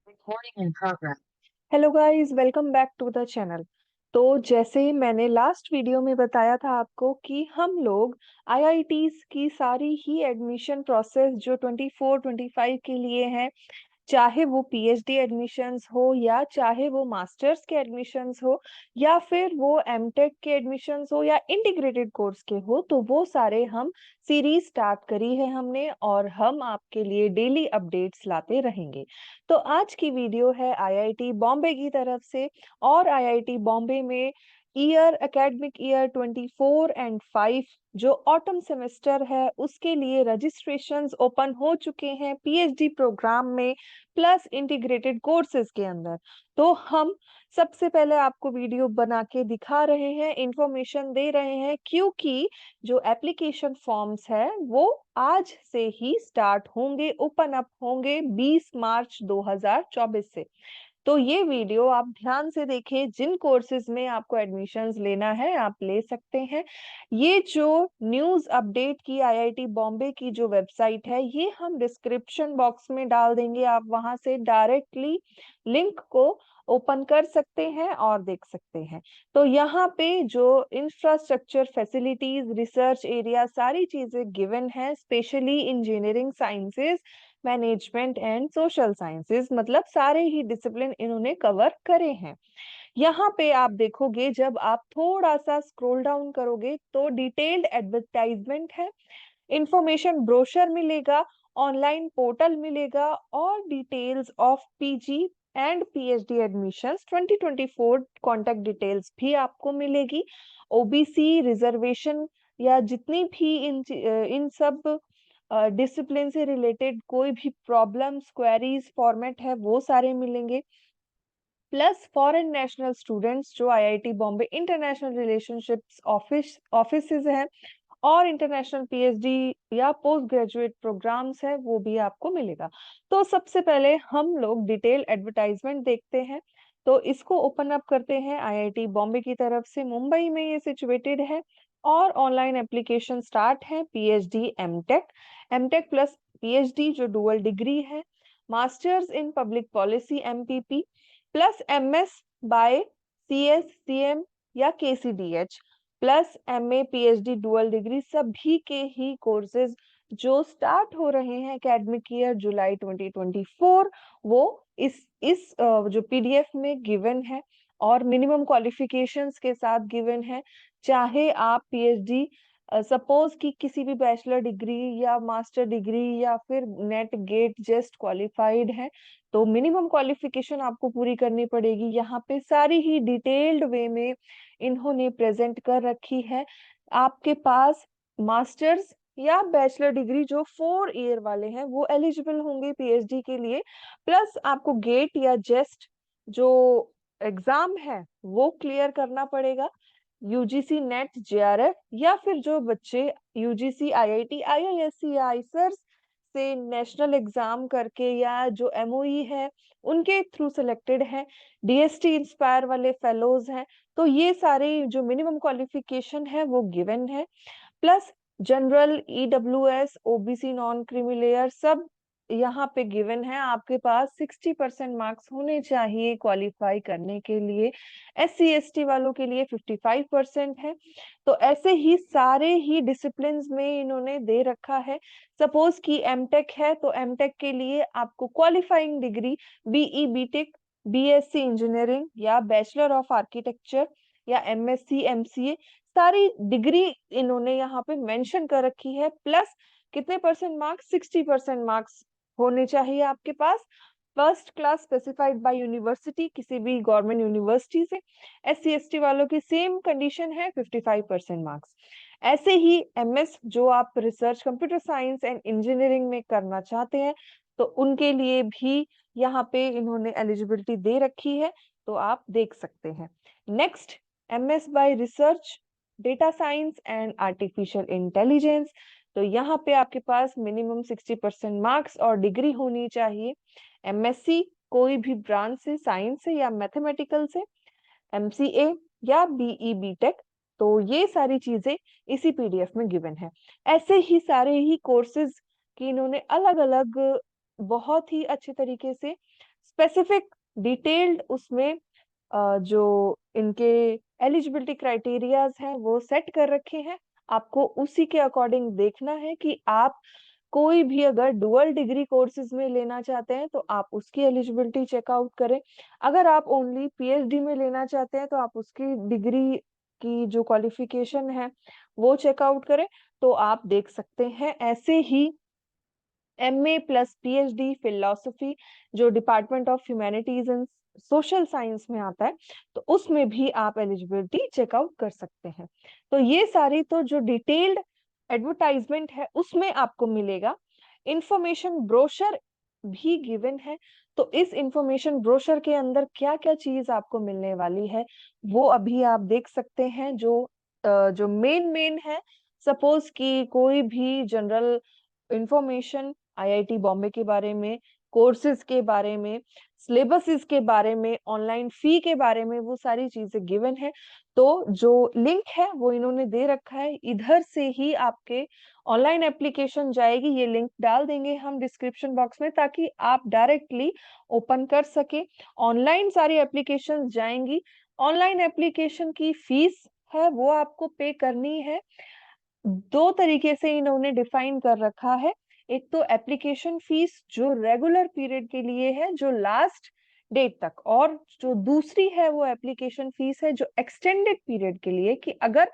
Recording in progress. Hello guys, welcome back to the channel. तो जैसे मैंने last video में बताया था आपको कि हम लोग आईआईटीज की सारी ही एडमिशन प्रोसेस जो 24-25 के लिए है, चाहे वो पीएचडी एडमिशन्स हो या चाहे वो मास्टर्स के एडमिशन्स हो या फिर वो एमटेक के एडमिशन्स हो या इंटीग्रेटेड कोर्स के हो, तो वो सारे हम सीरीज स्टार्ट करी है हमने और हम आपके लिए डेली अपडेट्स लाते रहेंगे। तो आज की वीडियो है आईआईटी बॉम्बे की तरफ से और आईआईटी बॉम्बे में एकेडमिक ईयर 24 एंड 5 जो ऑटम सेमेस्टर है उसके लिए रजिस्ट्रेशंस ओपन हो चुके हैं पीएचडी प्रोग्राम में प्लस इंटीग्रेटेड कोर्सेज के अंदर। तो हम सबसे पहले आपको वीडियो बना के दिखा रहे हैं, इंफॉर्मेशन दे रहे हैं, क्योंकि जो एप्लीकेशन फॉर्म्स है वो आज से ही स्टार्ट होंगे, ओपन अप होंगे 20 मार्च 2024 से। तो ये वीडियो आप ध्यान से देखें, जिन कोर्सेज में आपको एडमिशन्स लेना है आप ले सकते हैं। ये जो न्यूज़ अपडेट की आईआईटी बॉम्बे की जो वेबसाइट है ये हम डिस्क्रिप्शन बॉक्स में डाल देंगे, आप वहां से डायरेक्टली लिंक को ओपन कर सकते हैं और देख सकते हैं। तो यहाँ पे जो इंफ्रास्ट्रक्चर, फैसिलिटीज, रिसर्च एरिया, सारी चीजें गिवन है, specially engineering sciences, management and social sciences, मतलब सारे ही डिसिप्लिन इन्होंने कवर करे हैं। यहाँ पे आप देखोगे, जब आप थोड़ा सा स्क्रॉल डाउन करोगे तो डिटेल्ड एडवर्टाइजमेंट है, इंफॉर्मेशन ब्रोशर मिलेगा, ऑनलाइन पोर्टल मिलेगा और details of PG and PhD admissions 2024 contact details भी आपको मिलेगी। ओबीसी रिजर्वेशन या जितनी भी इन सब डिसिप्लिन से रिलेटेड कोई भी प्रॉब्लम्स, क्वेरीज, फॉर्मेट है, वो सारे मिलेंगे। प्लस फॉरेन नेशनल स्टूडेंट्स जो IIT Bombay international relationships offices हैं और इंटरनेशनल पीएचडी या पोस्ट ग्रेजुएट प्रोग्राम्स है, वो भी आपको मिलेगा। तो सबसे पहले हम लोग डिटेल एडवर्टाइजमेंट देखते हैं। तो इसको ओपन अप करते हैं, आईआईटी बॉम्बे की तरफ से मुंबई में ये सिचुएटेड है और ऑनलाइन एप्लीकेशन स्टार्ट है। PhD MTech, MTech plus PhD जो डुअल डिग्री है, masters in public policy MPP plus MS by CS CM या KCDH plus MA PhD dual degree, सभी के ही कोर्सेज जो स्टार्ट हो रहे हैं एकेडमिक ईयर जुलाई 2024, वो जो पीडीएफ में गिवन है और मिनिमम क्वालिफिकेशंस के साथ गिवन है। चाहे आप पीएचडी, सपोज कि किसी भी बैचलर डिग्री या मास्टर डिग्री या फिर नेट गेट जस्ट क्वालिफाइड है, तो मिनिमम क्वालिफिकेशन आपको पूरी करनी पड़ेगी। यहाँ पे सारी ही डिटेल्ड वे में इन्होंने प्रेजेंट कर रखी है। आपके पास मास्टर्स या बैचलर डिग्री जो 4 ईयर वाले हैं वो एलिजिबल होंगे पीएचडी के लिए, प्लस आपको गेट या जेस्ट जो एग्जाम है वो क्लियर करना पड़ेगा। यूजीसी नेट जेआरएफ या फिर जो बच्चे यूजीसी आईआईटी आईआईएससी या आईसर्स से नेशनल एग्जाम करके या जो एमओई है उनके थ्रू सिलेक्टेड है, डीएसटी इंस्पायर वाले फेलोज हैं, तो ये सारे जो मिनिमम क्वालिफिकेशन है वो गिवन है। Plus general, EWS, OBC, non creamy layer सब यहाँ पे गिवन है। आपके पास 60% मार्क्स होने चाहिए क्वालिफाई करने के लिए। एससी एसटी वालों के लिए 55% है। तो ऐसे ही सारे ही डिसिप्लिन में इन्होंने दे रखा है। सपोज कि एमटेक है तो एमटेक के लिए आपको qualifying degree BE BTech, BSc engineering या बैचलर ऑफ आर्किटेक्चर या एमएससी एमसीए, सारी डिग्री इन्होंने यहाँ पे मेंशन कर रखी है। प्लस कितने परसेंट मार्क्स, 60% मार्क्स होने चाहिए आपके पास। First class specified by university, किसी भी गवर्नमेंट यूनिवर्सिटी से। एससी एसटी वालों की सेम कंडीशन है, 55% मार्क्स। ऐसे ही एमएस जो आप research computer science and engineering में करना चाहते हैं, तो उनके लिए भी यहाँ पे इन्होंने एलिजिबिलिटी दे रखी है, तो आप देख सकते हैं। Next, MS bye research data science and artificial intelligence, तो यहाँ पे आपके पास मिनिमम 60% मार्क्स और डिग्री होनी चाहिए। एमएससी कोई भी ब्रांच से, साइंस से या मैथमेटिकल से, एमसीए या बीई बीटेक, तो ये सारी चीजें इसी पीडीएफ में गिवन है। ऐसे ही सारे ही कोर्सेज की इन्होंने अलग अलग बहुत ही अच्छे तरीके से स्पेसिफिक डिटेल्ड उसमें जो इनके एलिजिबिलिटी क्राइटेरियाज हैं वो सेट कर रखे हैं। आपको उसी के अकॉर्डिंग देखना है कि आप कोई भी अगर डुअल डिग्री कोर्सेज में लेना चाहते हैं तो आप उसकी एलिजिबिलिटी चेकआउट करें। अगर आप ओनली पीएचडी में लेना चाहते हैं तो आप उसकी डिग्री की जो क्वालिफिकेशन है वो चेकआउट करें। तो आप देख सकते हैं ऐसे ही एमए प्लस पीएचडी फिलोसफी जो department of humanities and social science में आता है, तो उसमें भी आप एलिजिबिलिटी चेकआउट कर सकते हैं। तो ये सारी तो जो डिटेल्ड एडवर्टाइजमेंट है उसमें आपको मिलेगा। इंफॉर्मेशन ब्रोशर भी गिवन है। तो इस इंफॉर्मेशन ब्रोशर के अंदर क्या क्या चीज आपको मिलने वाली है वो अभी आप देख सकते हैं। जो मेन है, सपोज कि कोई भी जनरल इंफॉर्मेशन आईआईटी बॉम्बे के बारे में, कोर्सेज के बारे में, सिलेबसेस के बारे में, ऑनलाइन फी के बारे में, वो सारी चीजें गिवन है। तो जो लिंक है वो इन्होंने दे रखा है, इधर से ही आपके ऑनलाइन एप्लीकेशन जाएगी। ये लिंक डाल देंगे हम डिस्क्रिप्शन बॉक्स में ताकि आप डायरेक्टली ओपन कर सके। ऑनलाइन सारी एप्लीकेशन जाएंगी। ऑनलाइन एप्लीकेशन की फीस है वो आपको पे करनी है। दो तरीके से इन्होंने डिफाइन कर रखा है। एक तो एप्लीकेशन फीस जो रेगुलर पीरियड के लिए है, जो लास्ट डेट तक, और जो दूसरी है वो एप्लीकेशन फीस है जो एक्सटेंडेड पीरियड के लिए, कि अगर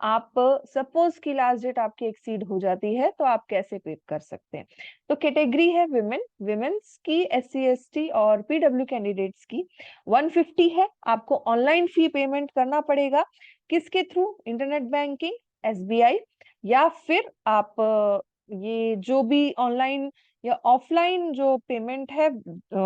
आप सपोज की लास्ट डेट आपकी एक्सीड हो जाती है तो आप कैसे पे कर सकते हैं। तो कैटेगरी है विमेन्स की, SC ST और पीडब्ल्यू कैंडिडेट्स की 150 है। आपको ऑनलाइन फी पेमेंट करना पड़ेगा। किसके थ्रू? इंटरनेट बैंकिंग, SBI, या फिर आप ये जो भी ऑनलाइन या ऑफलाइन जो पेमेंट है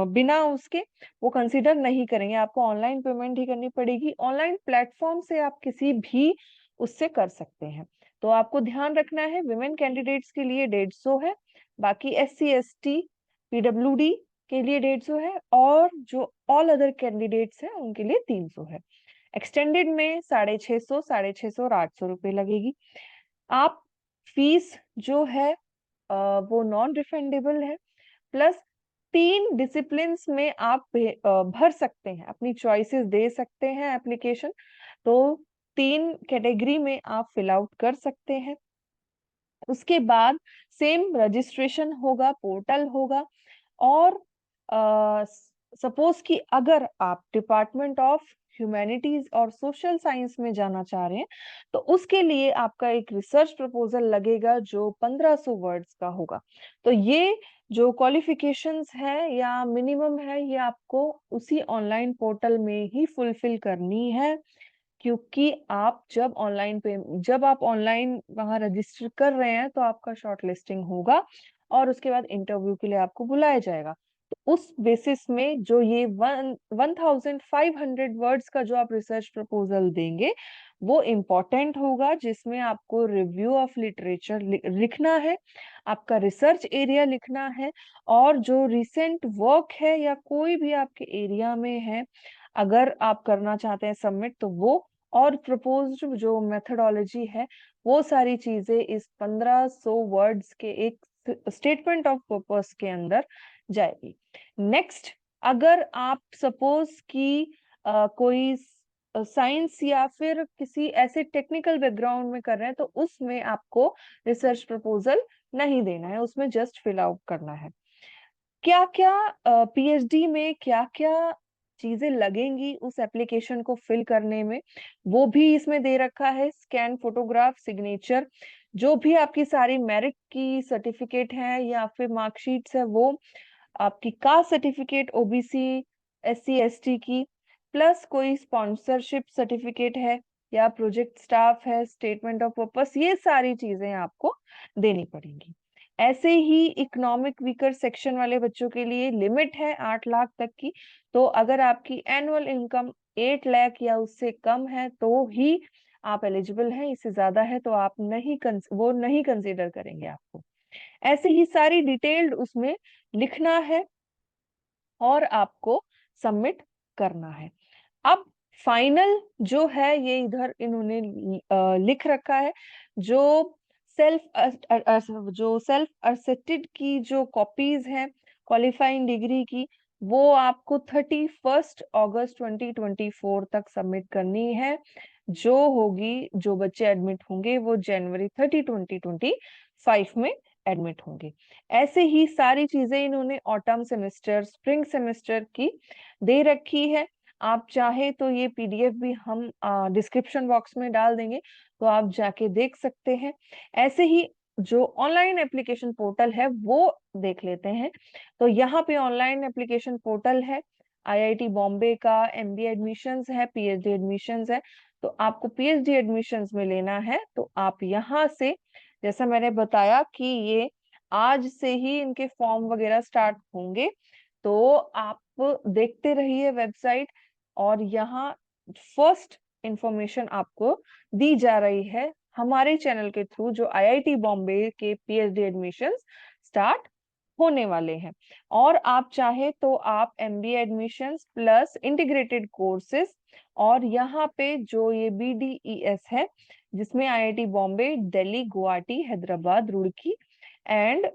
बिना उसके वो कंसीडर नहीं करेंगे। आपको ऑनलाइन पेमेंट ही करनी पड़ेगी। ऑनलाइन प्लेटफॉर्म से आप किसी भी उससे कर सकते हैं। तो आपको ध्यान रखना है विमेन कैंडिडेट्स के लिए 150 है, बाकी SC ST PWD के लिए 150 है, और जो ऑल अदर कैंडिडेट्स हैं उनके लिए 300 है। एक्सटेंडेड में 650, 650 और 800 रुपये लगेगी। आप फीस जो है वो नॉन रिफंडेबल है। प्लस 3 डिसिप्लिन में आप भर सकते हैं, अपनी चॉइसेस दे सकते हैं एप्लीकेशन। तो 3 कैटेगरी में आप फिल आउट कर सकते हैं। उसके बाद सेम रजिस्ट्रेशन होगा, पोर्टल होगा। और सपोज कि अगर आप डिपार्टमेंट ऑफ ह्यूमैनिटीज और सोशल साइंस में जाना चाह रहे हैं तो उसके लिए आपका एक रिसर्च प्रपोजल लगेगा जो 1500 वर्ड्स का होगा। तो ये जो क्वालिफिकेशंस है या मिनिमम है ये आपको उसी ऑनलाइन पोर्टल में ही फुलफिल करनी है। क्योंकि आप जब आप ऑनलाइन वहां रजिस्टर कर रहे हैं तो आपका शॉर्ट लिस्टिंग होगा और उसके बाद इंटरव्यू के लिए आपको बुलाया जाएगा। तो उस बेसिस में जो ये 1500 वर्ड्स का जो आप रिसर्च प्रपोजल देंगे वो इम्पोर्टेंट होगा, जिसमें आपको रिव्यू ऑफ लिटरेचर लिखना है, आपका रिसर्च एरिया लिखना है, और जो रिसेंट वर्क है या कोई भी आपके एरिया में है अगर आप करना चाहते हैं सबमिट तो वो, और प्रपोज्ड जो मेथोडोलॉजी है वो सारी चीजें इस 1500 वर्ड्स के एक स्टेटमेंट ऑफ पर्पस के अंदर जाएगी। नेक्स्ट, अगर आप सपोज कि कोई साइंस या फिर किसी ऐसे टेक्निकल बैकग्राउंड में कर रहे हैं तो उसमें आपको रिसर्च प्रपोजल नहीं देना है, उसमें जस्ट फिल आउट करना है। क्या क्या पीएचडी में क्या क्या चीजें लगेंगी उस एप्लीकेशन को फिल करने में वो भी इसमें दे रखा है। स्कैन फोटोग्राफ, सिग्नेचर, जो भी आपकी सारी मेरिट की सर्टिफिकेट है या फिर मार्कशीट्स है वो, आपकी caste certificate OBC SC ST की, प्लस कोई स्पॉन्सरशिप सर्टिफिकेट है या प्रोजेक्ट स्टाफ है, स्टेटमेंट ऑफ पर्पस, ये सारी चीजें आपको देनी पड़ेंगी। ऐसे ही इकोनॉमिक वीकर सेक्शन वाले बच्चों के लिए लिमिट है 8 लाख तक की। तो अगर आपकी एनुअल इनकम 8 लाख या उससे कम है तो ही आप एलिजिबल हैं, इससे ज्यादा है तो आप वो नहीं कंसीडर करेंगे आपको। ऐसे ही सारी डिटेल्ड उसमें लिखना है और आपको सबमिट करना है। अब फाइनल जो है ये इधर इन्होंने लिख रखा है। जो सेल्फ जो सेल्फ असेटेड की जो कॉपीज हैं क्वालिफाइंग डिग्री की, वो आपको 31 अगस्त 2024 तक सबमिट करनी है। जो होगी, जो बच्चे एडमिट होंगे वो जनवरी 30 2025 में एडमिट होंगे। ऐसे ही सारी चीजें इन्होंने ऑटम सेमेस्टर, स्प्रिंग सेमेस्टर की दे रखी है। आप चाहे तो ये पीडीएफ भी हम डिस्क्रिप्शन बॉक्स में डाल देंगे, तो आप जाके देख सकते हैं। ऐसे ही जो ऑनलाइन एप्लीकेशन पोर्टल है वो देख लेते हैं। तो यहाँ पे ऑनलाइन एप्लीकेशन पोर्टल है आईआईटी बॉम्बे का, एमबीए एडमिशंस है, पीएचडी एडमिशंस है। तो आपको पीएचडी एडमिशंस में लेना है तो आप यहाँ से, जैसा मैंने बताया कि ये आज से ही इनके फॉर्म वगैरह स्टार्ट होंगे, तो आप देखते रहिए वेबसाइट। और यहाँ फर्स्ट इंफॉर्मेशन आपको दी जा रही है हमारे चैनल के थ्रू, जो आईआईटी बॉम्बे के पीएचडी एडमिशंस स्टार्ट होने वाले हैं। और आप चाहे तो आप MBA admissions plus integrated courses, और यहाँ पे जो ये बीडीईएस है जिसमें आईआईटी बॉम्बे, दिल्ली, गुवाहाटी, हैदराबाद, रुड़की एंड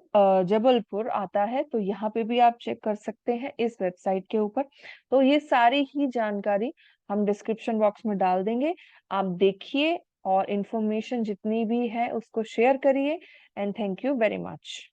जबलपुर आता है, तो यहाँ पे भी आप चेक कर सकते हैं इस वेबसाइट के ऊपर। तो ये सारी ही जानकारी हम डिस्क्रिप्शन बॉक्स में डाल देंगे, आप देखिए और इंफॉर्मेशन जितनी भी है उसको शेयर करिए। And thank you very much.